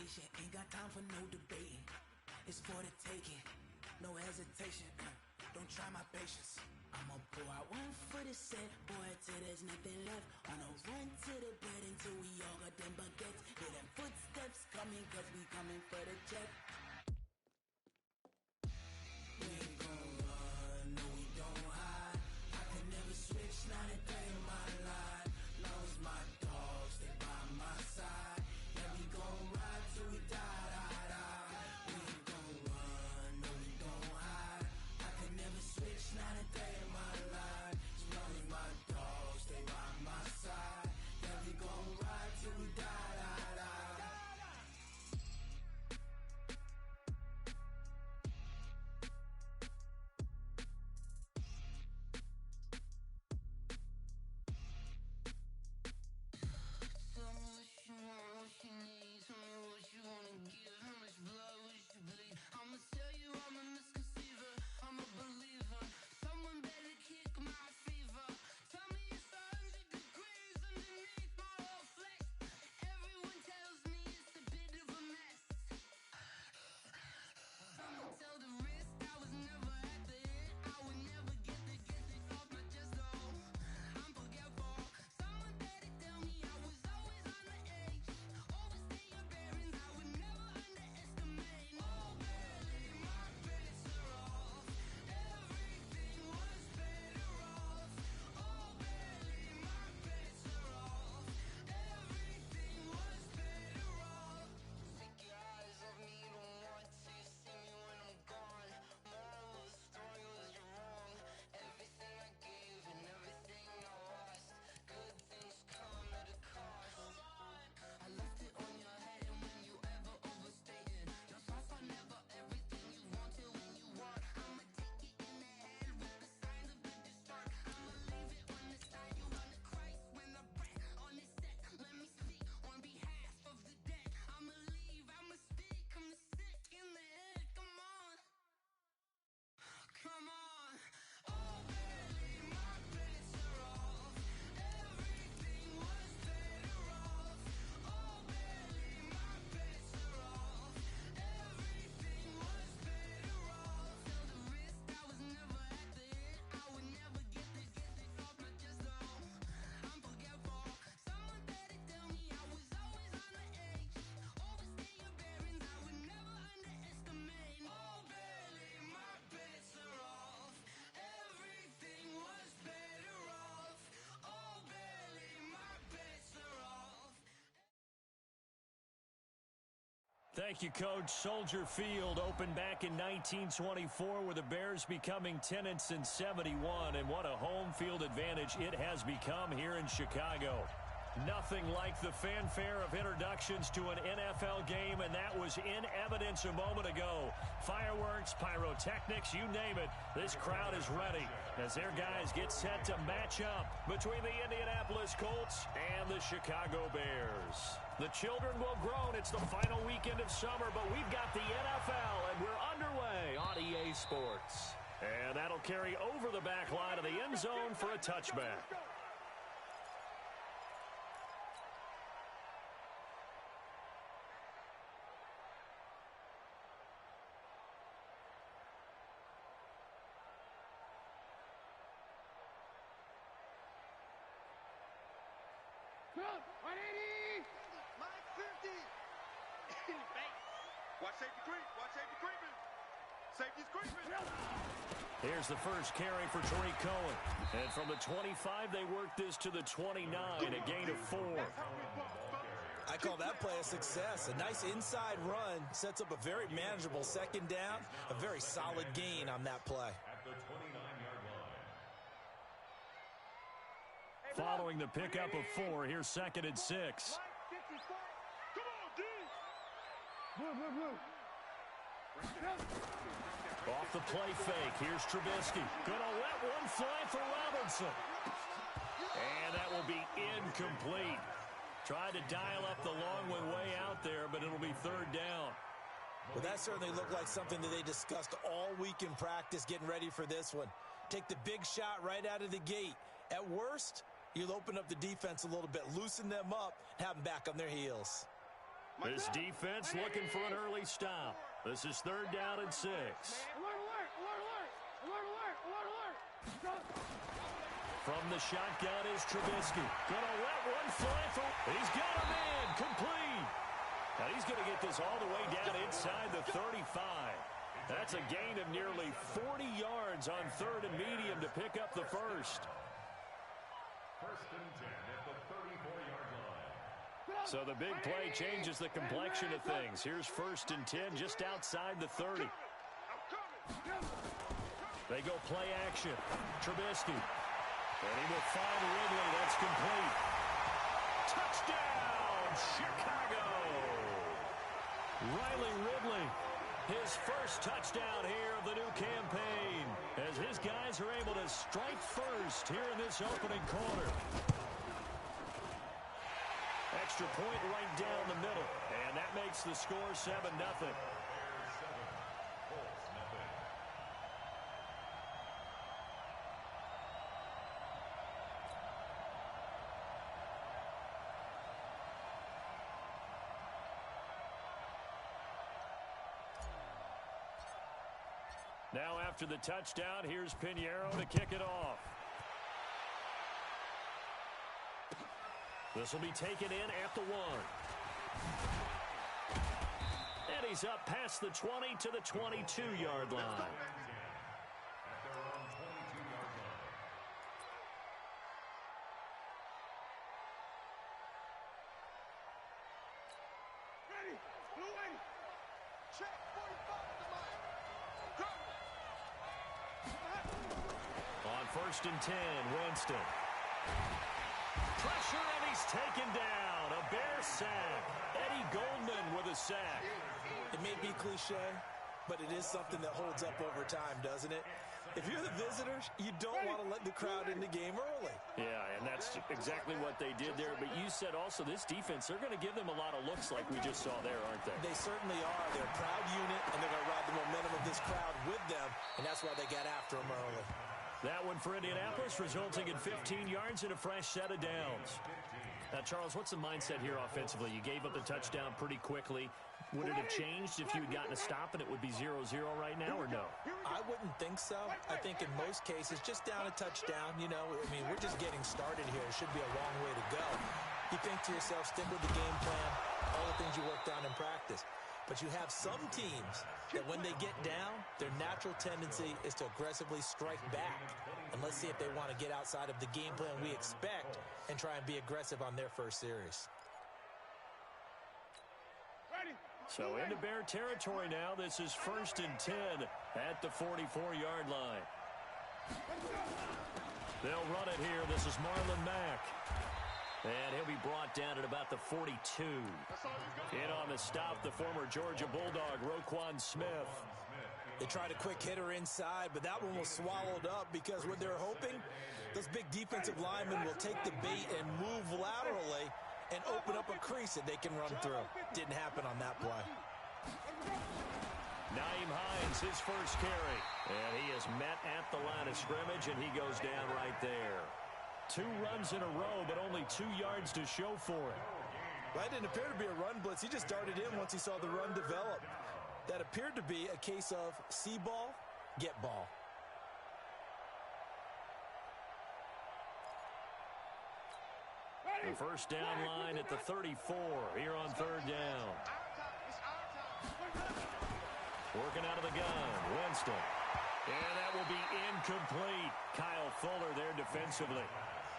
patient, ain't got time for no debating. It's for the taking, no hesitation. Don't try my patience. I'ma pour out one for the set, boy, till there's nothing left. On a run to the bed until we all got them baguettes. Hear them footsteps coming, cause we coming for the check. We ain't gon' run, no we don't hide. I can never switch, not a day in my life. Long as my dogs stay by my side. Yeah, we gon' ride till we die, die, die. We ain't gon' run, no we don't hide. I can never switch, not a day in my life. As long as my dogs stay by my side. Yeah, we gon' ride till we die, die, die. Tell me what you want, what you need. Tell me what you wanna give. How much blood would you bleed? I'ma tell you I'm a misconceiver. I'm a believer. Someone better kick my fever. Tell me it's 100 degrees underneath my whole flesh. Everyone tells me it's a bit of a mess. Someone tell the risk I was never at the end. I would never get it off my chest. Oh, I'm forgetful. Someone better tell me I was always on the edge. Overstay your bearings, I would never underestimate. Oh, barely, my bets are off. Everything was better off. Oh, barely, my bets are off. Everything was better off. Take your eyes off me, you don't want to see me when I'm gone. Moral of the story was you're wrong. Everything I gave and everything I lost. Good things come at a cost. I left it on your head, and when you ever overstay it, your thoughts are never everything you want till when you want. I'ma take it in the head with the signs of the distraught. I'ma leave it on the side. You run the Christ when the breath on this set. Let me speak on behalf of the dead. I'ma leave, I'ma speak. I'm the sick in the head. Come on, come on. Oh, barely, my bets are off. Everything was better off. Oh, barely, my bets are off. Everything was better off. Tell the risk I was never at the end. I would never get it off my chest. Oh, I'm forgetful. Someone better tell me I was always on the edge. Overstay your bearings, I would never underestimate. Oh, barely, my bets are off. Everything was better off. Oh, barely, my bets are off. Thank you, Coach. Soldier Field opened back in 1924 with the Bears becoming tenants in 71, and what a home field advantage it has become here in Chicago. Nothing like the fanfare of introductions to an NFL game, and that was in evidence a moment ago. Fireworks, pyrotechnics, you name it. This crowd is ready as their guys get set to match up between the Indianapolis Colts and the Chicago Bears. The children will groan. It's the final weekend of summer, but we've got the NFL, and we're underway on EA Sports. And that'll carry over the back line of the end zone for a touchback. Jump! 180! Line 50! Watch safety creep! Watch safety creeping! Safety's creeping! Here's the first carry for Tariq Cohen. And from the 25, they work this to the 29, a gain of 4. I call that play a success. A nice inside run sets up a very manageable second down. A very solid gain on that play. At the 29-yard line. Following the pickup of 4, here's 2nd and 6. Come on, D! Blue. Off the play fake, here's Trubisky. Gonna let one fly for Robinson. And that will be incomplete. Tried to dial up the long one way out there, but it'll be 3rd down. Well, that certainly looked like something that they discussed all week in practice getting ready for this one. Take the big shot right out of the gate. At worst, you'll open up the defense a little bit, loosen them up, have them back on their heels. This defense looking for an early stop. This is 3rd down and 6. From the shotgun is Trubisky. Gonna let one fly for. He's got a man complete. And he's going to get this all the way down inside the 35. That's a gain of nearly 40 yards on 3rd and medium to pick up the first. 1st and 10 at the 34-yard line. So the big play changes the complexion of things. Here's 1st and 10 just outside the 30. They go play action. Trubisky. And he will find Ridley. That's complete. Touchdown, Chicago. Riley Ridley, his first touchdown here of the new campaign, as his guys are able to strike first here in this opening quarter. Extra point right down the middle, and that makes the score 7-0. Now after the touchdown, here's Pinheiro to kick it off. This will be taken in at the 1. And he's up past the 20 to the 22-yard line. At their own 22-yard line. Ready. Blue 80. Check. 45 to the line. On 1st and 10, Winston. Pressure, and he's taken down. A Bear sack. Eddie Goldman with a sack. It may be cliche, but it is something that holds up over time, doesn't it? If you're the visitors, you don't want to let the crowd in the game early. Yeah, and that's exactly what they did there. But you said also this defense, they're going to give them a lot of looks like we just saw there, aren't they? They certainly are. They're a proud unit, and they're going to ride the momentum of this crowd with them, and that's why they got after them early. That one for Indianapolis, resulting in 15 yards and a fresh set of downs. Now, Charles, what's the mindset here offensively? You gave up the touchdown pretty quickly. Would it have changed if you had gotten a stop and it would be 0-0 right now, or no? I wouldn't think so. I think in most cases, just down a touchdown, you know, I mean, we're just getting started here. It should be a long way to go. You think to yourself, stick with the game plan, all the things you worked on in practice. But you have some teams that when they get down, their natural tendency is to aggressively strike back. And let's see if they want to get outside of the game plan we expect and try and be aggressive on their first series. So into Bear territory now. This is 1st and 10 at the 44-yard line. They'll run it here. This is Marlon Mack. And he'll be brought down at about the 42. In on the stop, the former Georgia Bulldog, Roquan Smith. They tried a quick hitter inside, but that one was swallowed up because what they're hoping, those big defensive linemen will take the bait and move laterally and open up a crease that they can run through. Didn't happen on that play. Nyheim Hines, his first carry. And he is met at the line of scrimmage, and he goes down right there. 2 runs in a row, but only 2 yards to show for it. Well, that didn't appear to be a run blitz. He just darted in once he saw the run develop. That appeared to be a case of see ball, get ball. The first down line at the 34 here on 3rd down. Working out of the gun, Winston. And that will be incomplete. Kyle Fuller there defensively.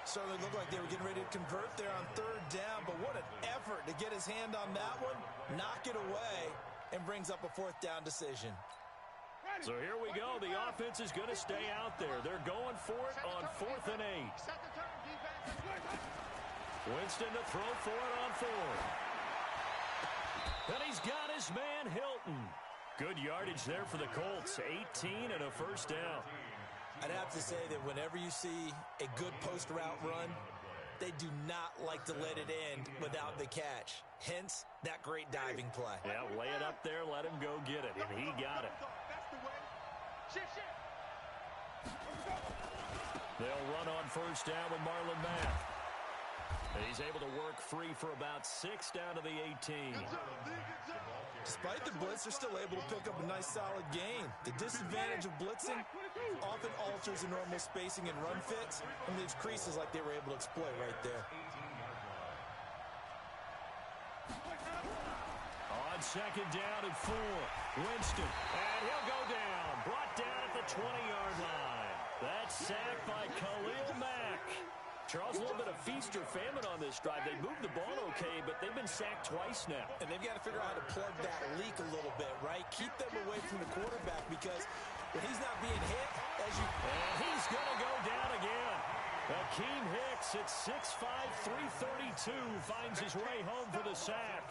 Certainly looked like they were getting ready to convert there on 3rd down, but what an effort to get his hand on that one, knock it away, and brings up a 4th down decision. So here we go. The offense is going to stay out there. They're going for it on 4th and 8. Winston to throw for it on 4th. And he's got his man Hilton. Good yardage there for the Colts. 18 and a first down. I'd have to say that whenever you see a good post route run, they do not like to let it end without the catch. Hence, that great diving play. Yeah, lay it up there, let him go get it, and he got it. They'll run on first down with Marlon Mack. He's able to work free for about 6 down to the 18. Despite the blitz, they're still able to pick up a nice, solid gain. The disadvantage of blitzing often alters the normal spacing and run fits and leaves creases like they were able to exploit right there. On second down and 4, Winston, and he'll go down. Brought down at the 20-yard line. That's sacked by Khalil Mack. Charles, a little bit of feast or famine on this drive. They moved the ball okay, but they've been sacked twice now. And they've got to figure out how to plug that leak a little bit, right? Keep them away from the quarterback because when he's not being hit, And he's going to go down again. Akeem Hicks at 6'5", 332 finds his way home for the sack.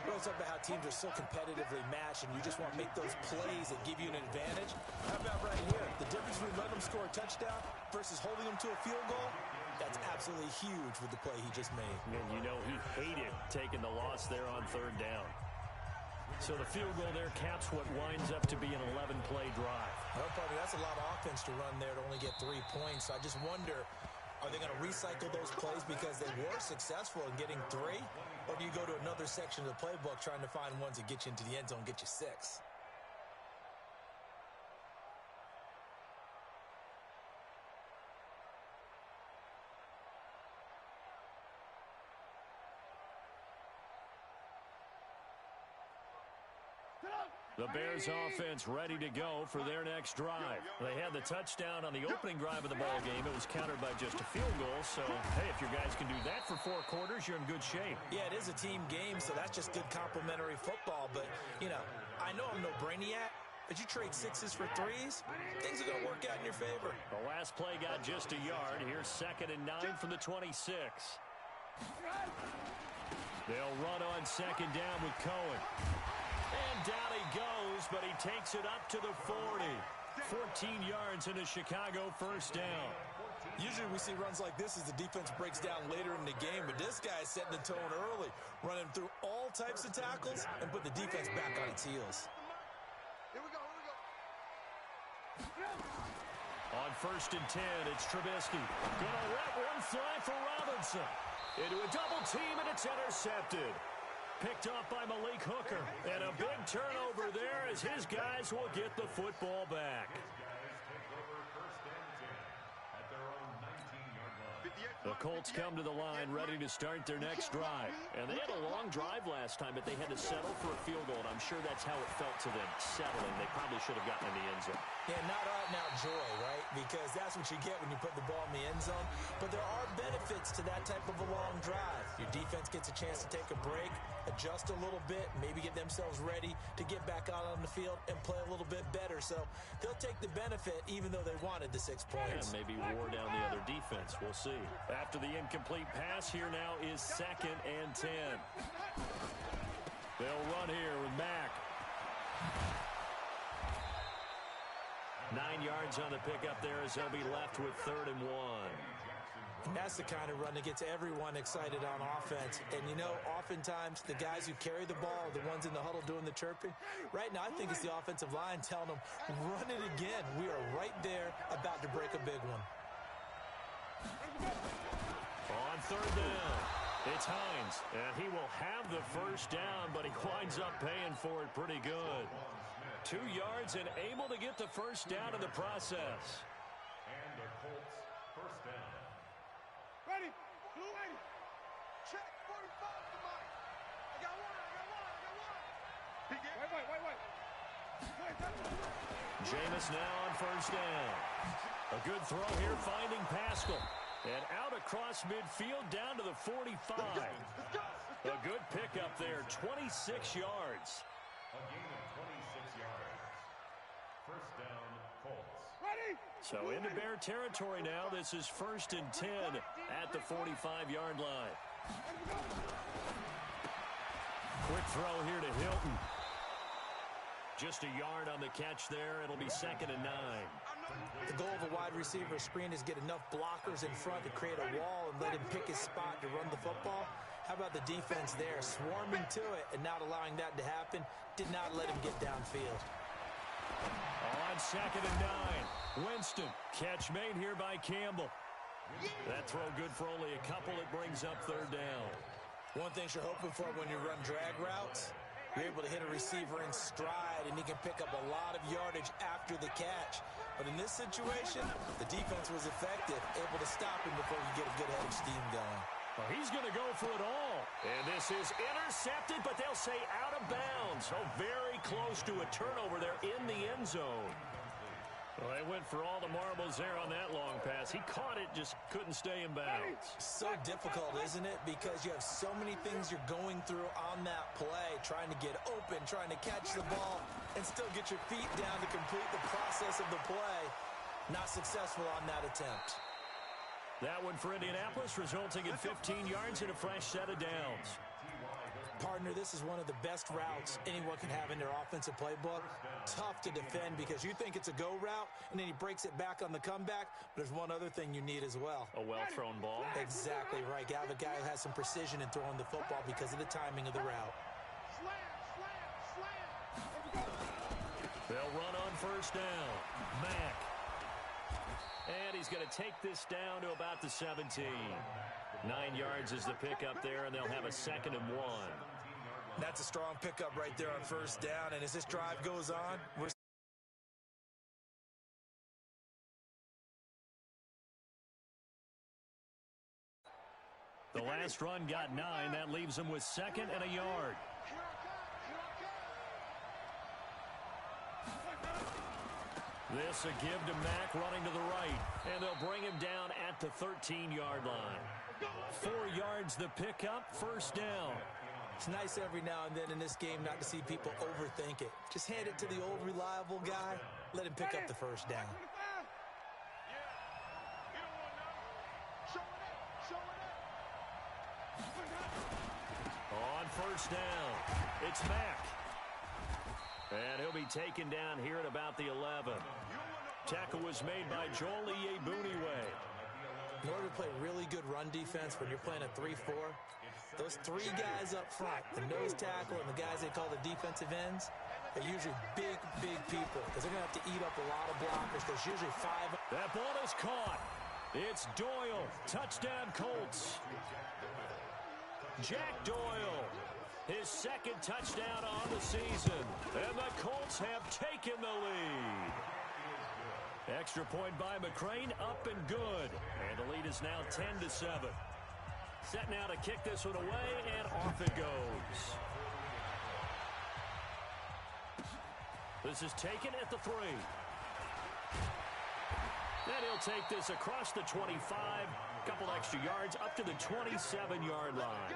We always talk about how teams are so competitively matched, and you just want to make those plays that give you an advantage. How about right here? The difference between letting them score a touchdown versus holding them to a field goal, that's absolutely huge with the play he just made. And you know he hated taking the loss there on third down. So the field goal there caps what winds up to be an 11-play drive. Well, partner, that's a lot of offense to run there to only get 3 points. So I just wonder, are they going to recycle those plays because they were successful in getting 3? Or do you go to another section of the playbook trying to find ones that get you into the end zone, get you 6? The Bears offense ready to go for their next drive. They had the touchdown on the opening drive of the ball game. It was countered by just a field goal. So, hey, if your guys can do that for 4 quarters, you're in good shape. Yeah, it is a team game, so that's just good complementary football. But, you know, I know I'm no brainiac, but you trade 6s for 3s, things are going to work out in your favor. The last play got just a yard. Here's 2nd and 9 from the 26. They'll run on 2nd down with Cohen. And down he goes, but he takes it up to the 40. 14 yards and a Chicago first down. Usually we see runs like this as the defense breaks down later in the game, but this guy's setting the tone early, running through all types of tackles and put the defense back on its heels. Here we go. On 1st and 10, it's Trubisky. Gonna let one fly for Robinson. Into a double team, and it's intercepted. Picked off by Malik Hooker. And a big turnover there as his guys will get the football back. The Colts come to the line ready to start their next drive. And they had a long drive last time, but they had to settle for a field goal. And I'm sure that's how it felt to them, settling. They probably should have gotten in the end zone. Yeah, not out-and-out joy, right? Because that's what you get when you put the ball in the end zone. But there are benefits to that type of a long drive. Your defense gets a chance to take a break, adjust a little bit, maybe get themselves ready to get back out on the field and play a little bit better. So they'll take the benefit even though they wanted the 6 points. And maybe wore down the other defense. We'll see. After the incomplete pass, here now is 2nd and 10. They'll run here with Mack. 9 yards on the pickup there as they'll be left with 3rd and 1. And that's the kind of run that gets everyone excited on offense. And, you know, oftentimes the guys who carry the ball are the ones in the huddle doing the chirping. Right now, I think it's the offensive line telling them, run it again. We are right there about to break a big one. On 3rd down, it's Hines. And he will have the first down, but he winds up paying for it pretty good. 2 yards and able to get the first down in the process. And the Colts first down. Ready? Blue 80. Check 45 to Mike. I got one. Wait. Jameis now on first down. A good throw here, finding Pascal. And out across midfield down to the 45. A good pickup there, 26 yards. A gain of 26 yards. First down, Colts. Ready? So into Bear territory now. This is 1st and 10 at the 45-yard line. Quick throw here to Hilton. Just a yard on the catch there. It'll be 2nd and 9. The goal of a wide receiver screen is get enough blockers in front to create a wall and let him pick his spot to run the football. How about the defense there, swarming to it and not allowing that to happen? Did not let him get downfield. On 2nd and 9, Winston. Catch made here by Campbell. That throw good for only a couple. It brings up third down. One thing you're hoping for when you run drag routes, you're able to hit a receiver in stride, and he can pick up a lot of yardage after the catch. But in this situation, the defense was effective, able to stop him before he get a good head of steam going. Well, he's going to go for it all. And this is intercepted, but they'll say out of bounds. So very close to a turnover there in the end zone. Well, they went for all the marbles there on that long pass. He caught it, just couldn't stay in bounds. So difficult, isn't it? Because you have so many things you're going through on that play, trying to get open, trying to catch the ball, and still get your feet down to complete the process of the play. Not successful on that attempt. That one for Indianapolis, resulting in 15 yards and a fresh set of downs. Partner, this is one of the best routes anyone can have in their offensive playbook. Tough to defend because you think it's a go route, and then he breaks it back on the comeback. There's one other thing you need as well. A well-thrown ball. Exactly right. You have a guy who has some precision in throwing the football because of the timing of the route. They'll run on first down. Mack. And he's going to take this down to about the 17. 9 yards is the pickup there, and they'll have a 2nd and 1. That's a strong pickup right there on first down, and as this drive goes on, we're the last run got 9. That leaves them with 2nd and a yard. This a give to Mack running to the right, and they'll bring him down at the 13-yard line. 4 yards the pickup, first down. It's nice every now and then in this game not to see people overthink it. Just hand it to the old reliable guy. Let him pick up the first down. On first down, it's Mack. And he'll be taken down here at about the 11. Tackle was made by Joel Iyiegbuniwe. In order to play really good run defense when you're playing a 3-4, those 3 guys up front, the nose tackle and the guys they call the defensive ends, are usually big, big people because they're going to have to eat up a lot of blockers. There's usually 5. That ball is caught. It's Doyle. Touchdown, Colts. Jack Doyle. His 2nd touchdown on the season. And the Colts have taken the lead. Extra point by McCrane, up and good. And the lead is now 10-7. Set now to kick this one away, and off it goes. This is taken at the 3. Then he'll take this across the 25. Couple extra yards up to the 27-yard line.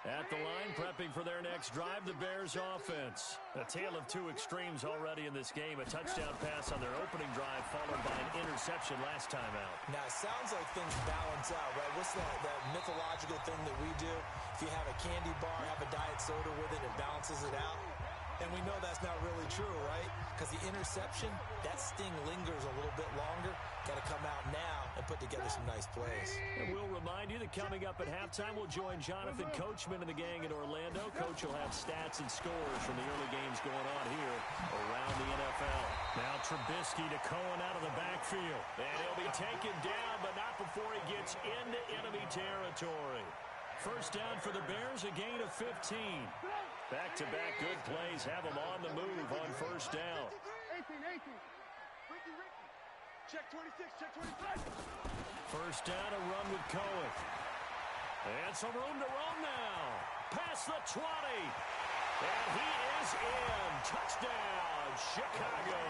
At the line, prepping for their next drive, the Bears offense. A tale of 2 extremes already in this game. A touchdown pass on their opening drive, followed by an interception last time out. Now, it sounds like things balance out, right? What's that mythological thing that we do? If you have a candy bar, have a diet soda with it, it balances it out. And we know that's not really true, right? Because the interception, that sting lingers a little bit longer. Got to come out now and put together some nice plays. And we'll remind you that coming up at halftime, we'll join Jonathan Coachman and the gang in Orlando. Coach will have stats and scores from the early games going on here around the NFL. Now Trubisky to Cohen out of the backfield. And he'll be taken down, but not before he gets into enemy territory. First down for the Bears, a gain of 15. Back-to-back good plays have them on the move on first down. 18. Ricky. Check 26, check 25. First down, a run with Cohen. And some room to run now. Past the 20. And he is in. Touchdown, Chicago.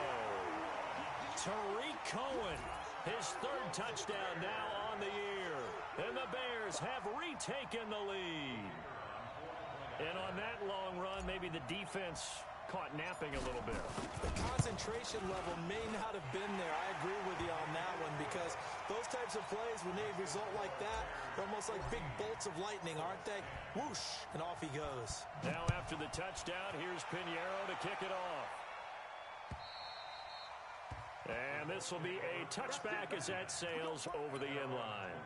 Tariq Cohen, his 3rd touchdown now on the year. And the Bears have retaken the lead. And on that long run, maybe the defense caught napping a little bit. The concentration level may not have been there. I agree with you on that one because those types of plays, when they result like that, they're almost like big bolts of lightning, aren't they? Whoosh, and off he goes. Now after the touchdown, here's Pinheiro to kick it off. And this will be a touchback as that sails over the end line.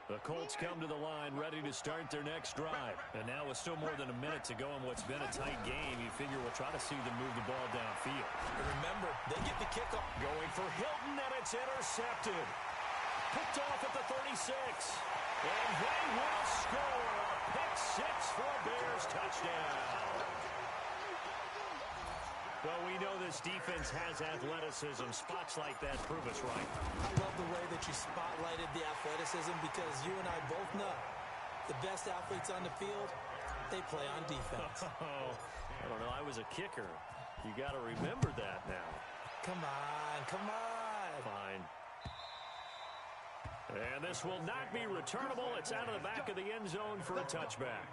The Colts come to the line ready to start their next drive. And now with still more than a minute to go in what's been a tight game, you figure we'll try to see them move the ball downfield. And remember, they get the kickoff. Going for Hilton, and it's intercepted. Picked off at the 36. And they will score a pick six for a Bears touchdown. Well, we know this defense has athleticism. Spots like that prove us right. I love the way that you spotlighted the athleticism because you and I both know the best athletes on the field, they play on defense. I don't know. I was a kicker. You got to remember that now. Come on, come on. Fine. And this will not be returnable. It's out of the back of the end zone for a touchback.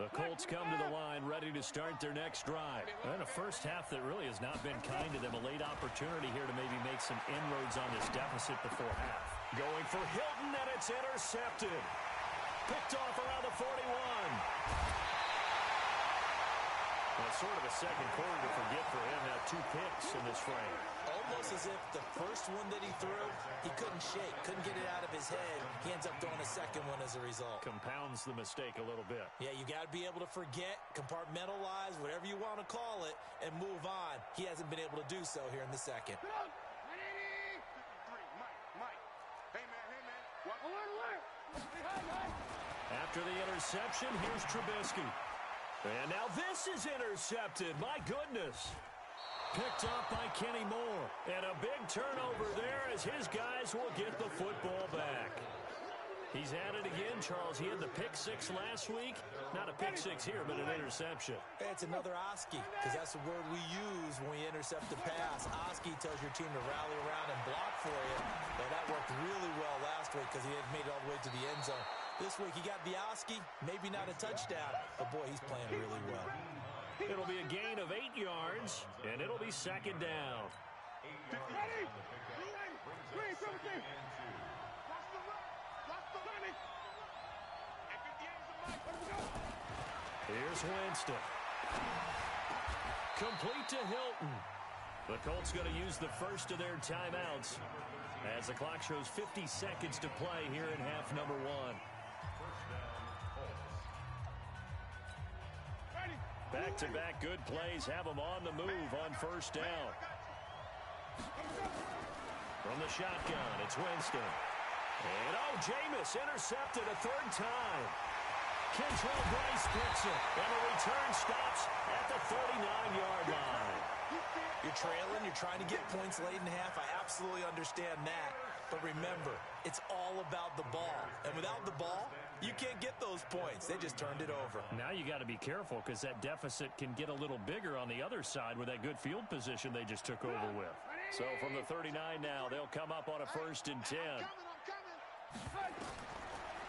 The Colts come to the line ready to start their next drive. And a first half that really has not been kind to them. A late opportunity here to maybe make some inroads on this deficit before half. Going for Hilton, and it's intercepted. Picked off around the 41. Well, sort of a second quarter to forget for him. Now 2 picks in this frame. Almost as if the first one that he threw, he couldn't shake, couldn't get it out of his head. He ends up throwing a second one as a result. Compounds the mistake a little bit. Yeah, you got to be able to forget, compartmentalize, whatever you want to call it, and move on. He hasn't been able to do so here in the second. After the interception, here's Trubisky. And now this is intercepted. My goodness. Picked off by Kenny Moore. And a big turnover there as his guys will get the football back. He's at it again, Charles. He had the pick six last week. Not a pick six here, but an interception. It's another Oski, because that's the word we use when we intercept the pass. Oski tells your team to rally around and block for you. Well, that worked really well last week because he had made it all the way to the end zone. This week he got the Oski, maybe not a touchdown, but boy, he's playing really well. It'll be a gain of 8 yards, and it'll be second down. Ready? Green, 17. Here's Winston. Complete to Hilton. The Colts going to use the first of their timeouts as the clock shows 50 seconds to play here in half number 1. Back-to-back good plays have them on the move on first down. From the shotgun, it's Winston. And, Jameis intercepted a third time. Kentrell Bryce picks it, and the return stops at the 39-yard line. You're trailing, you're trying to get points late in half. I absolutely understand that. But remember, it's all about the ball. And without the ball, you can't get those points. They just turned it over. Now you got to be careful because that deficit can get a little bigger on the other side with that good field position they just took over with. So from the 39 now, they'll come up on a 1st and 10.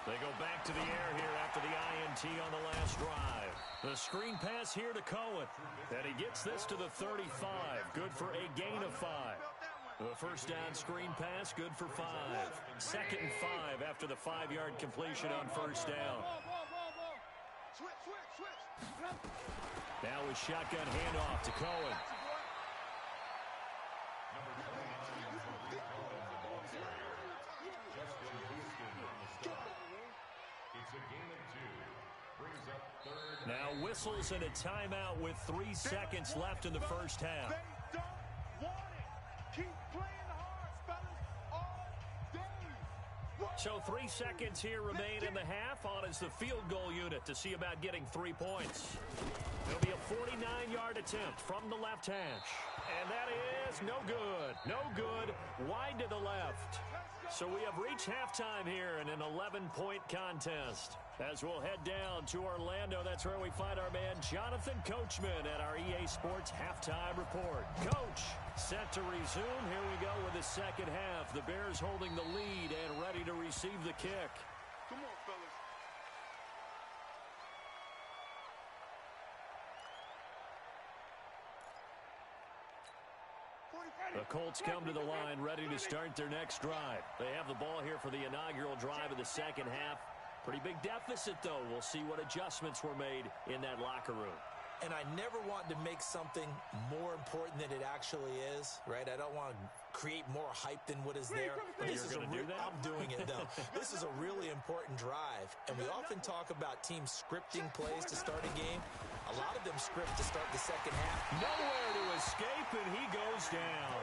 They go back to the air here after the INT on the last drive. The screen pass here to Cohen. And he gets this to the 35. Good for a gain of 5. The first down screen pass, good for 5. 2nd and 5 after the 5-yard completion on first down. Now with shotgun handoff to Cohen. Now whistles and a timeout with 3 seconds left in the first half. They don't want it. Keep playing hard, fellas, all day. So 3 seconds here remain in the half. On is the field goal unit to see about getting 3 points. It'll be a 49-yard attempt from the left hash. And that is no good. No good. Wide to the left. So we have reached halftime here in an 11-point contest. As we'll head down to Orlando, that's where we find our man Jonathan Coachman at our EA Sports Halftime Report. Coach, set to resume. Here we go with the second half. The Bears holding the lead and ready to receive the kick. Come on, fellas. The Colts come to the line ready to start their next drive. They have the ball here for the inaugural drive of the second half. Pretty big deficit, though. We'll see what adjustments were made in that locker room. and I never want to make something more important than it actually is, right? I don't want to create more hype than what is there. But You're going to do that? I'm doing it, though. This is a really important drive, and we often talk about teams scripting plays to start a game. A lot of them script to start the second half. Nowhere to escape, and he goes down.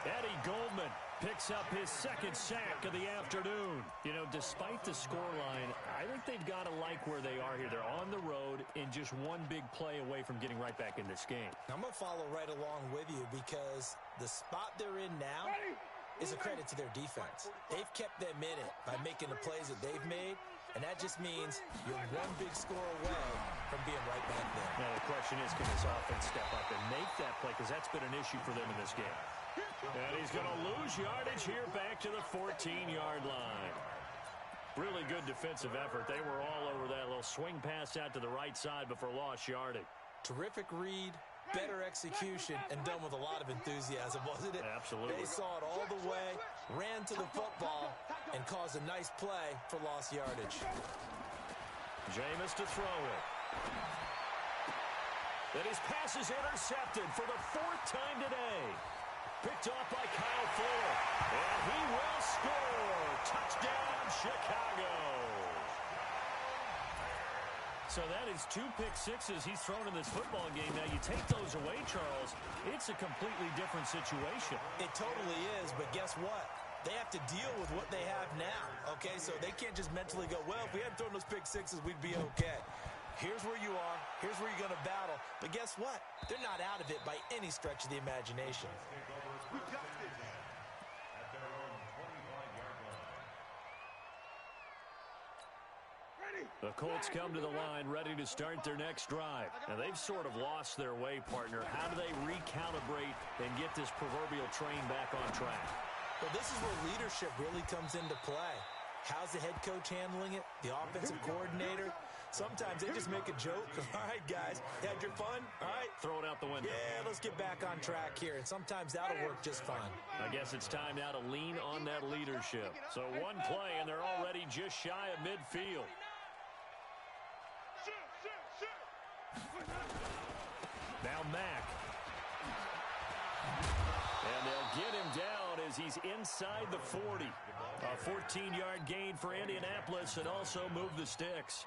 Eddie Goldman picks up his second sack of the afternoon. You know, despite the scoreline, I think they've got to like where they are here. They're on the road and just one big play away from getting right back in this game. I'm going to follow right along with you because the spot they're in now is a credit to their defense. They've kept them in it by making the plays that they've made, and that just means you're one big score away from being right back there. Now, the question is, can this offense step up and make that play? Because that's been an issue for them in this game. And he's going to lose yardage here back to the 14-yard line. Really good defensive effort. They were all over that little swing pass out to the right side before lost yardage. Terrific read, better execution, and done with a lot of enthusiasm, wasn't it? Absolutely. They saw it all the way, ran to the football, and caused a nice play for lost yardage. Jameis to throw it. And his pass is intercepted for the fourth time today. Picked off by Kyle Fuller. And he will score. Touchdown, Chicago. So that is 2 pick sixes he's thrown in this football game. Now, you take those away, Charles, it's a completely different situation. It totally is, but guess what? They have to deal with what they have now, okay? So they can't just mentally go, well, if we hadn't thrown those pick sixes, we'd be okay. Here's where you are. Here's where you're going to battle. But guess what? They're not out of it by any stretch of the imagination. The Colts come to the line ready to start their next drive. Now, they've sort of lost their way, partner. How do they recalibrate and get this proverbial train back on track? Well, this is where leadership really comes into play. How's the head coach handling it? The offensive coordinator? Sometimes they just make a joke. All right, guys, had your fun? All right. Throw it out the window. Yeah, let's get back on track here. And sometimes that'll work just fine. I guess it's time now to lean on that leadership. So one play, and they're already just shy of midfield. Now Mack. And they'll get him down as he's inside the 40. A 14-yard gain for Indianapolis and also move the sticks.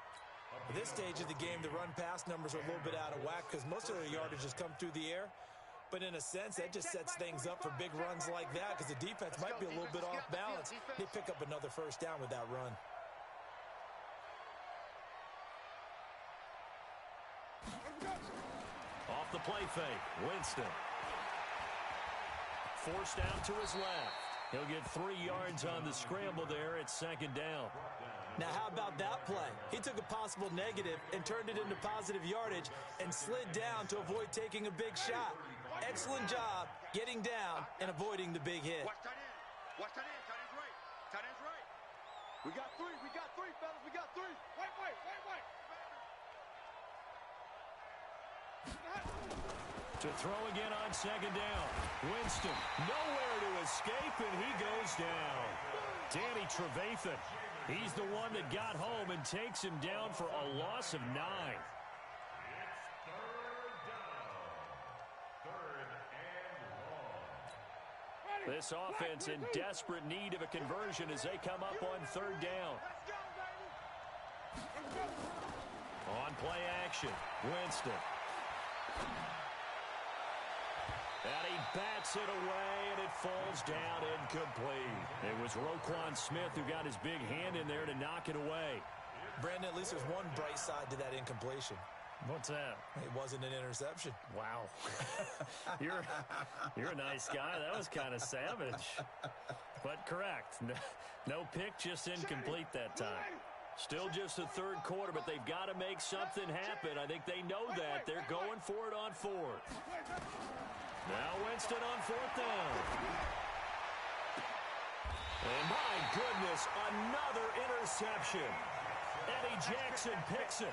At this stage of the game, the run-pass numbers are a little bit out of whack because most of their yardage has come through the air. But in a sense, that just sets things up for big runs like that because the defense might be a little bit off balance. They pick up another first down with that run. Off the play fake, Winston. Forced out to his left. He'll get 3 yards on the scramble there at second down. Now, how about that play? He took a possible negative and turned it into positive yardage and slid down to avoid taking a big shot. Excellent job getting down and avoiding the big hit. Watch tight end. Watch tight end. Tight end's right. Tight end's right. We got three. We got three, fellas. We got three. Wait. To throw again on second down. Winston, nowhere to escape, and he goes down. Danny Trevathan, he's the one that got home and takes him down for a loss of 9. This offense in desperate need of a conversion as they come up on third down. On play action, Winston. And he bats it away, and it falls down incomplete. It was Roquan Smith who got his big hand in there to knock it away. Brandon, at least there's one bright side to that incompletion. What's that? It wasn't an interception. Wow. You're a nice guy. That was kind of savage. But correct. No pick, just incomplete that time. Still just the third quarter, but they've got to make something happen. I think they know that. They're going for it on fourth. Now Winston on fourth down. And my goodness, another interception. Eddie Jackson picks it.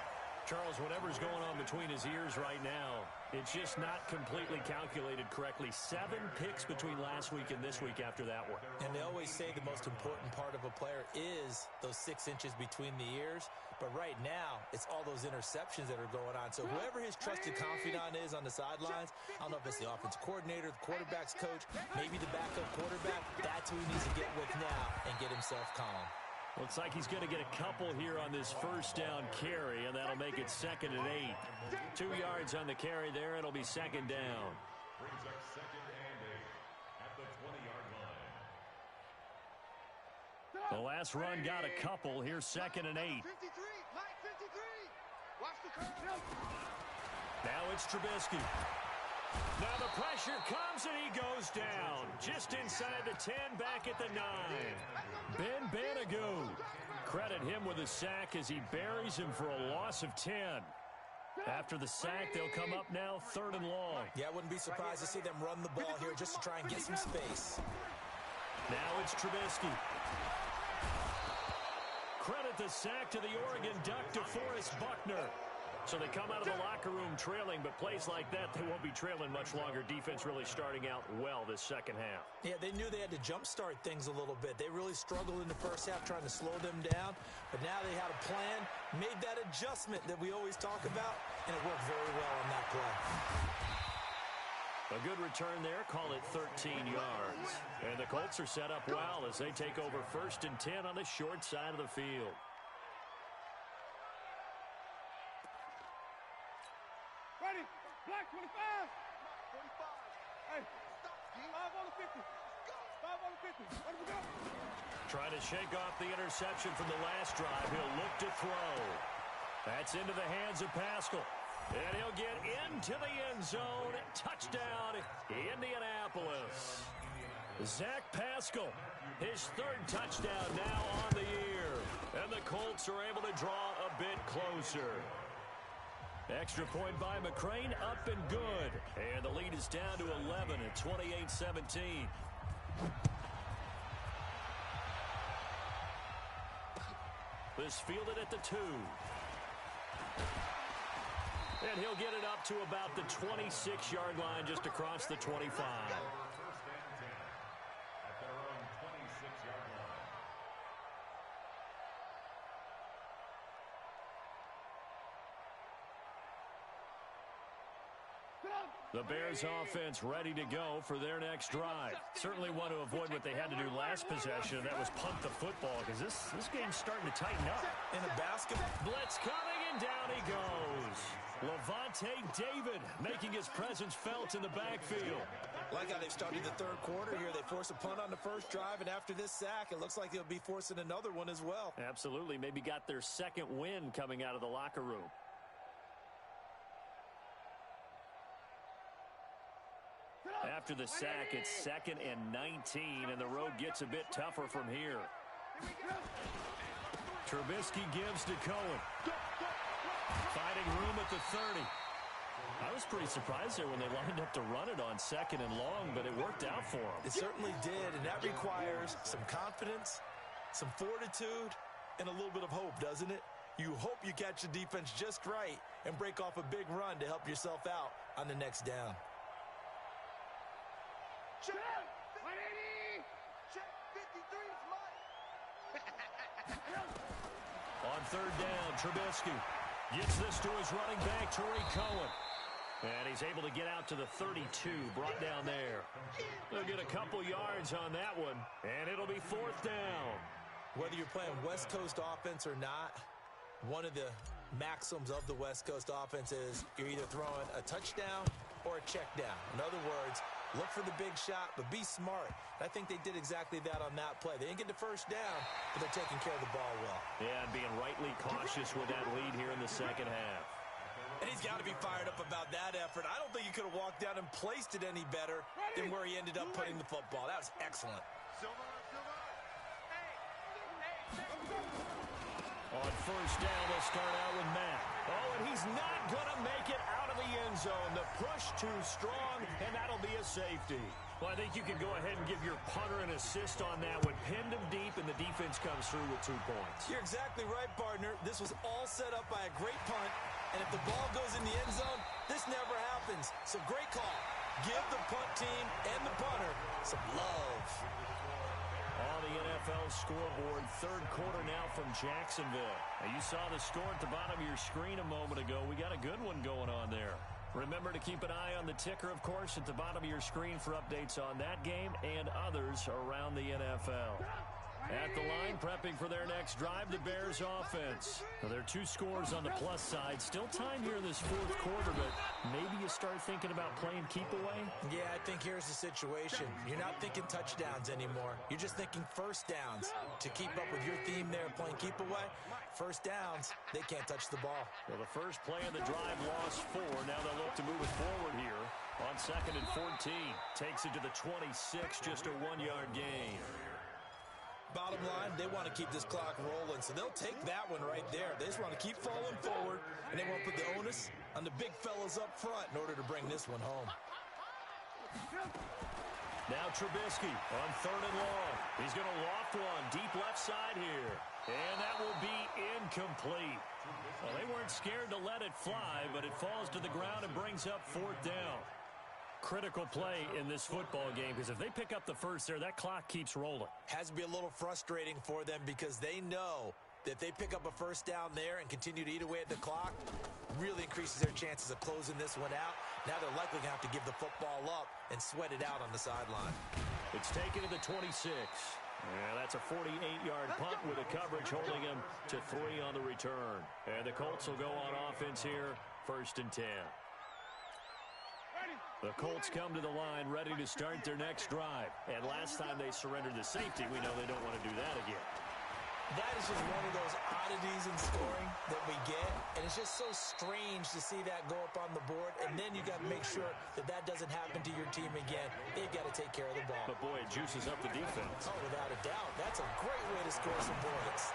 Charles, whatever's going on between his ears right now, it's just not completely calculated correctly. 7 picks between last week and this week after that one. And they always say the most important part of a player is those 6 inches between the ears. But right now, it's all those interceptions that are going on. So whoever his trusted confidant is on the sidelines, I don't know if it's the offensive coordinator, the quarterback's coach, maybe the backup quarterback, that's who he needs to get with now and get himself calm. Looks like he's going to get a couple here on this first down carry, and that'll make it 2nd and 8. 2 yards on the carry there. It'll be 2nd down. Brings up 2nd and 8 at the 20-yard line. The last run got a couple. Here's 2nd and 8. 53, Mike 53. Watch the curve. Now it's Trubisky. Now the pressure comes and he goes down. Just inside the 10, back at the 9. Ben Banagoo. Credit him with a sack as he buries him for a loss of 10. After the sack, they'll come up now 3rd and long. Yeah, I wouldn't be surprised to see them run the ball here just to try and get some space. Now it's Trubisky. Credit the sack to the Oregon Duck, DeForest Buckner. So they come out of the locker room trailing, but plays like that, they won't be trailing much longer. Defense really starting out well this second half. Yeah, they knew they had to jumpstart things a little bit. They really struggled in the first half trying to slow them down, but now they had a plan, made that adjustment that we always talk about, and it worked very well on that play. A good return there, call it 13 yards. And the Colts are set up well as they take over 1st and 10 on the short side of the field. Ready, black 25. 45. Hey, 5 on the 50. 5 on the 50. Let we go. Trying to shake off the interception from the last drive. He'll look to throw. That's into the hands of Pascal. And he'll get into the end zone. Touchdown, Indianapolis. Zach Pascal, his 3rd touchdown now on the year. And the Colts are able to draw a bit closer. Extra point by McCrane, up and good. And the lead is down to 11 at 28-17. This fielded at the 2. And he'll get it up to about the 26-yard line, just across the 25. 1st and 10 at their own 26-yard line. The Bears offense ready to go for their next drive. Certainly want to avoid what they had to do last possession, and that was punt the football, because this game's starting to tighten up. In a basketball. Blitz coming, and down he goes. Levante David making his presence felt in the backfield. Like how they've started the 3rd quarter here. They force a punt on the first drive, and after this sack, it looks like they'll be forcing another one as well. Absolutely. Maybe got their 2nd win coming out of the locker room. After the sack, it's 2nd and 19, and the road gets a bit tougher from here. Trubisky gives to Cohen. Finding room at the 30. I was pretty surprised there when they lined up to run it on 2nd and long, but it worked out for them. It certainly did, and that requires some confidence, some fortitude, and a little bit of hope, doesn't it? You hope you catch the defense just right and break off a big run to help yourself out on the next down. Check 180. Check 53 is mine. On 3rd down, Trubisky gets this to his running back, Tariq Cohen. And he's able to get out to the 32, brought down there. They'll get a couple yards on that one, and it'll be 4th down. Whether you're playing West Coast offense or not, one of the maxims of the West Coast offense is you're either throwing a touchdown or a check down. In other words, look for the big shot, but be smart. I think they did exactly that on that play. They didn't get the first down, but they're taking care of the ball well. Yeah, and being rightly cautious with that lead here in the second half. And he's got to be fired up about that effort. I don't think he could have walked down and placed it any better than where he ended up putting the football. That was excellent. On 1st down, they'll start out with Matt. Oh, and he's not going to make it out of the end zone. The push too strong, and that'll be a safety. Well, I think you can go ahead and give your punter an assist on that one. Pinned him deep, and the defense comes through with 2 points. You're exactly right, partner. This was all set up by a great punt, and if the ball goes in the end zone, this never happens. So great call. Give the punt team and the punter some love. On the NFL scoreboard, third quarter now from Jacksonville. Now, you saw the score at the bottom of your screen a moment ago. We got a good one going on there. Remember to keep an eye on the ticker, of course, at the bottom of your screen for updates on that game and others around the NFL. At the line, prepping for their next drive, the Bears offense. Now, there are 2 scores on the plus side. Still time here in this fourth quarter, but maybe you start thinking about playing keep away? Yeah, I think here's the situation. You're not thinking touchdowns anymore. You're just thinking first downs. To keep up with your theme there, playing keep away, first downs, they can't touch the ball. Well, the first play of the drive lost 4. Now they'll look to move it forward here on 2nd and 14. Takes it to the 26, just a 1-yard gain. Bottom line, they want to keep this clock rolling, so they'll take that one right there. They just want to keep falling forward, and they won't put the onus on the big fellas up front in order to bring this one home. Now Trubisky on 3rd and long. He's going to loft one deep left side here, and that will be incomplete. Well, they weren't scared to let it fly, but it falls to the ground and brings up 4th down. Critical play in this football game, because if they pick up the first there, that clock keeps rolling. Has to be a little frustrating for them because they know that they pick up a first down there and continue to eat away at the clock, really increases their chances of closing this one out. Now they're likely going to have to give the football up and sweat it out on the sideline. It's taken to the 26. Yeah, that's a 48-yard punt with a coverage holding him to 3 on the return. And the Colts will go on offense here, 1st and 10. The Colts come to the line ready to start their next drive. And last time they surrendered the safety, we know they don't want to do that again. That is just one of those oddities in scoring that we get. And it's just so strange to see that go up on the board. And then you got to make sure that that doesn't happen to your team again. They've got to take care of the ball. But, boy, it juices up the defense. Oh, without a doubt. That's a great way to score some points.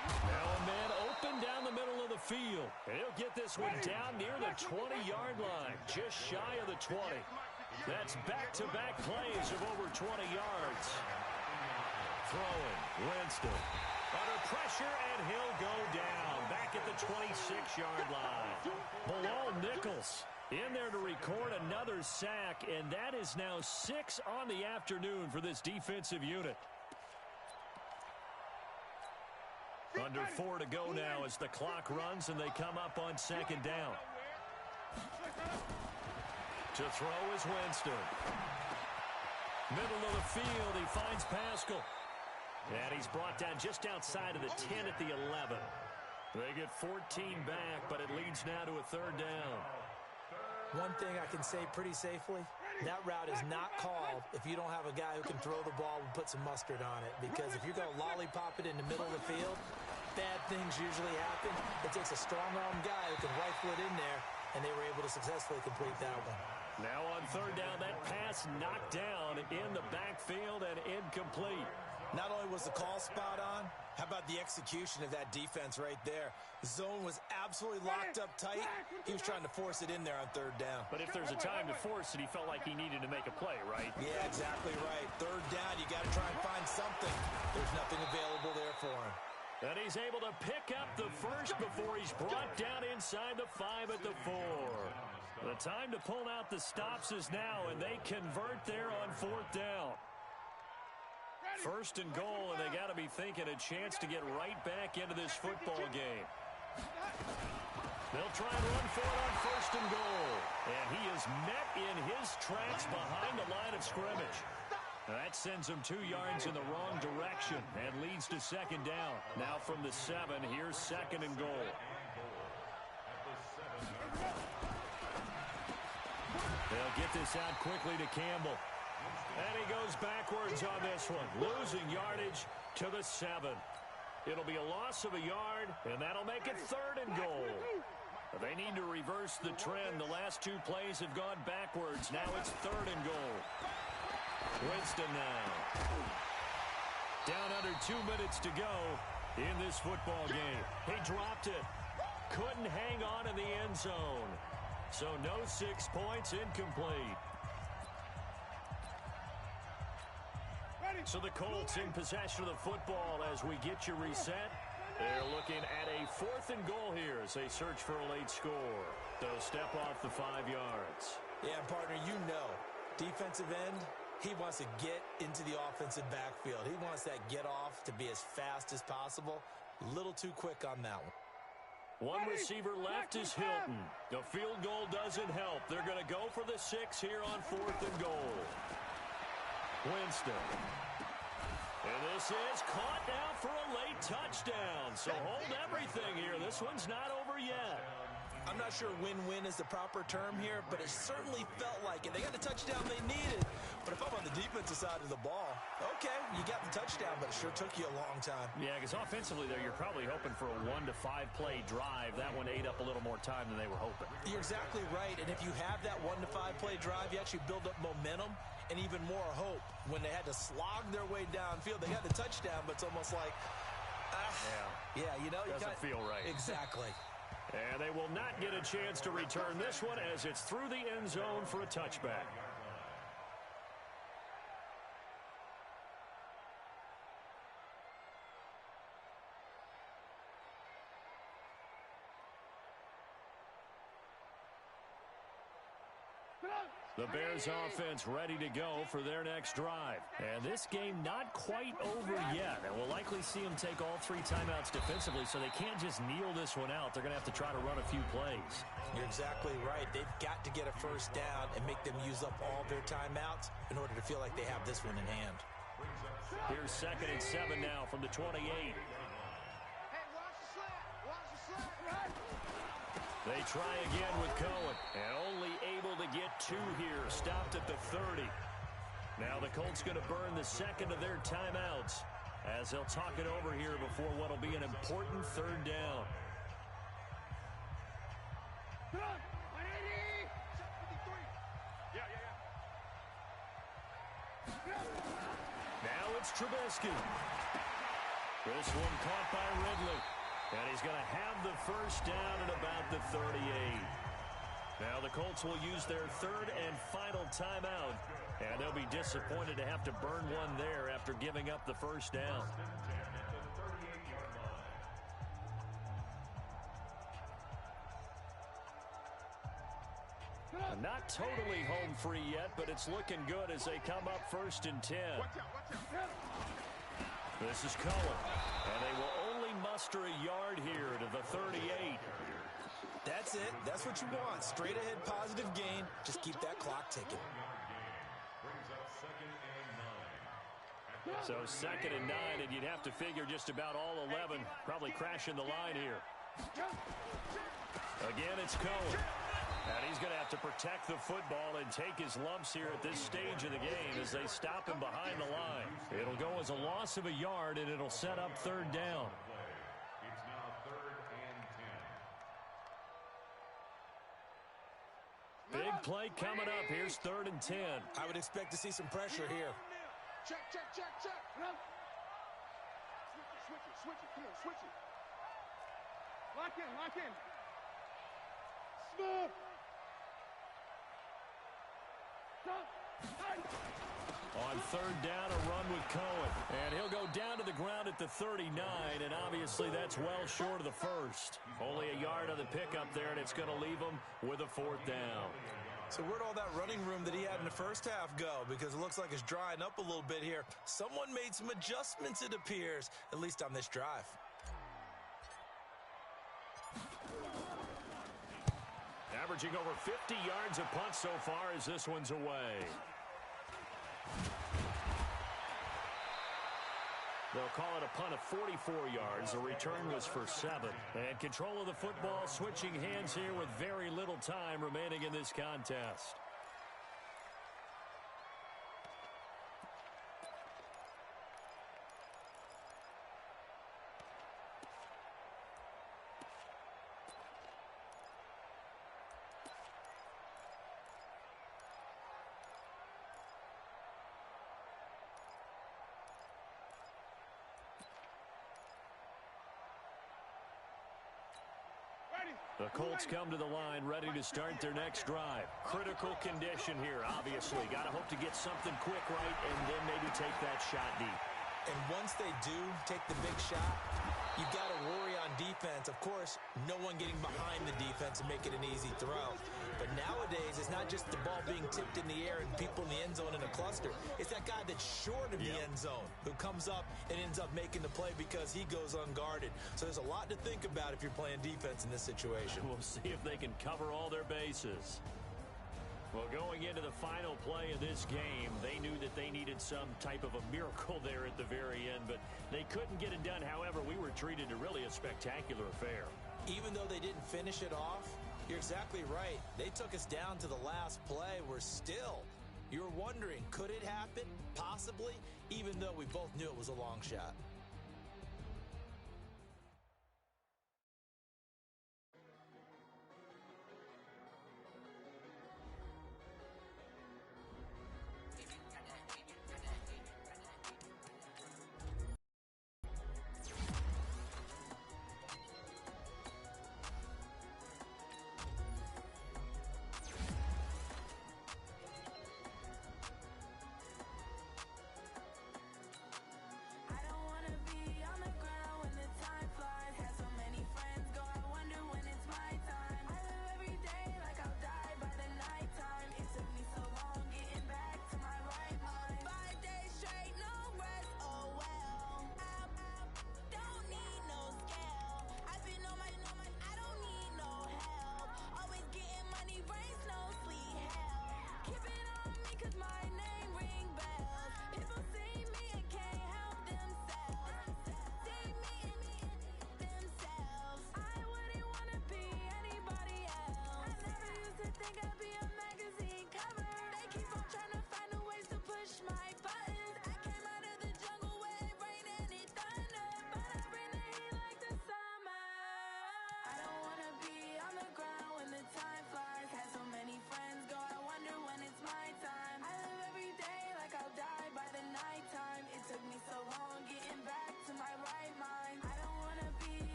Now a man open down the middle of the field. And he'll get this one down near the 20-yard line, just shy of the 20. That's back-to-back plays of over 20 yards. Throwing, Winston. Under pressure, and he'll go down back at the 26-yard line. Bilal Nichols in there to record another sack, and that is now 6 on the afternoon for this defensive unit. Under 4 to go now as the clock runs and they come up on 2nd down. To throw is Winston. Middle of the field, he finds Pascal. And he's brought down just outside of the 10 at the 11. They get 14 back, but it leads now to a 3rd down. One thing I can say pretty safely, that route is not called if you don't have a guy who can throw the ball and put some mustard on it. Because if you're going to lollipop it in the middle of the field, bad things usually happen. It takes a strong-arm guy who can rifle it in there, and they were able to successfully complete that one. Now on 3rd down, that pass knocked down in the backfield and incomplete. Not only was the call spot on, how about the execution of that defense right there? The zone was absolutely locked up tight. He was trying to force it in there on 3rd down. But if there's a time to force it, he felt like he needed to make a play, right? Yeah, exactly right. 3rd down, you got to try and find something. There's nothing available there for him. And he's able to pick up the first before he's brought down inside the 5 at the 4. The time to pull out the stops is now, and they convert there on 4th down. 1st and goal, and they got to be thinking a chance to get right back into this football game. They'll try and run for it on 1st and goal. And he is met in his tracks behind the line of scrimmage. That sends him 2 yards in the wrong direction and leads to 2nd down. Now from the 7, here's 2nd and goal. They'll get this out quickly to Campbell. And he goes backwards on this one, losing yardage to the 7. It'll be a loss of a yard, and that'll make it 3rd and goal. But they need to reverse the trend. The last 2 plays have gone backwards. Now it's 3rd and goal. Winston now. Down under 2 minutes to go in this football game. He dropped it. Couldn't hang on in the end zone. So no 6 points, incomplete. So the Colts in possession of the football as we get you reset. They're looking at a 4th and goal here as they search for a late score. They'll step off the 5 yards. Yeah, partner, you know, defensive end, he wants to get into the offensive backfield. He wants that get off to be as fast as possible. A little too quick on that one. One receiver left is Hilton. The field goal doesn't help. They're going to go for the 6 here on 4th and goal. Winston. And this is caught now for a late touchdown. So hold everything here. This one's not over yet. I'm not sure win-win is the proper term here, but it certainly felt like it. They got the touchdown they needed. But if I'm on the defensive side of the ball, okay, you got the touchdown, but it sure took you a long time. Yeah, because offensively there, you're probably hoping for a 1 to 5 play drive. That one ate up a little more time than they were hoping. You're exactly right. And if you have that 1 to 5 play drive, you actually build up momentum and even more hope. When they had to slog their way downfield, they got the touchdown, but it's almost like, yeah, you know, doesn't feel right. Exactly. And they will not get a chance to return this one as it's through the end zone for a touchback. The Bears offense ready to go for their next drive. And this game not quite over yet. And we'll likely see them take all 3 timeouts defensively, so they can't just kneel this one out. They're going to have to try to run a few plays. You're exactly right. They've got to get a first down and make them use up all their timeouts in order to feel like they have this one in hand. Here's 2nd and 7 now from the 28. Hey, watch the slap. Watch the slap. They try again with Cohen, and only able to get 2 here, stopped at the 30. Now the Colts going to burn the 2nd of their timeouts as they'll talk it over here before what will be an important 3rd down. Now it's Trubisky. This one caught by Ridley. And he's going to have the first down at about the 38. Now the Colts will use their 3rd and final timeout. And they'll be disappointed to have to burn one there after giving up the first down. Not totally home free yet, but it's looking good as they come up 1st and 10. This is Cohen. And they will only muster a yard here to the 38. That's it. That's what you want. Straight ahead positive gain. Just keep that clock ticking. So 2nd and 9, and you'd have to figure just about all 11 probably crashing the line here. Again, it's Cohen. And he's going to have to protect the football and take his lumps here at this stage of the game as they stop him behind the line. It'll go as a loss of a yard, and it'll set up 3rd down. It's now 3rd and 10. Big play coming up. Here's 3rd and 10. I would expect to see some pressure here. Check. Switch it. Come on, switch it. Lock in. Smooth. On 3rd down, a run with Cohen. And he'll go down to the ground at the 39, and obviously that's well short of the first. Only a yard on the pickup there, and it's going to leave him with a 4th down. So where'd all that running room that he had in the first half go? Because it looks like it's drying up a little bit here. Someone made some adjustments, it appears, at least on this drive. Averaging over 50 yards a punt so far as this one's away. They'll call it a punt of 44 yards. The return was for 7. And control of the football switching hands here with very little time remaining in this contest. The Colts come to the line ready to start their next drive. Critical condition here, obviously. Got to hope to get something quick right and then maybe take that shot deep. And once they do take the big shot, you got to worry on defense. Of course, no one getting behind the defense and make it an easy throw. But nowadays, it's not just the ball being tipped in the air and people in the end zone in a cluster. It's that guy that's short of the end zone who comes up and ends up making the play because he goes unguarded. So there's a lot to think about if you're playing defense in this situation. We'll see if they can cover all their bases. Well, going into the final play of this game, they knew that they needed some type of a miracle there at the very end, but they couldn't get it done. However, we were treated to really a spectacular affair. Even though they didn't finish it off, you're exactly right. They took us down to the last play. We're still, you're wondering, could it happen? Possibly, even though we both knew it was a long shot.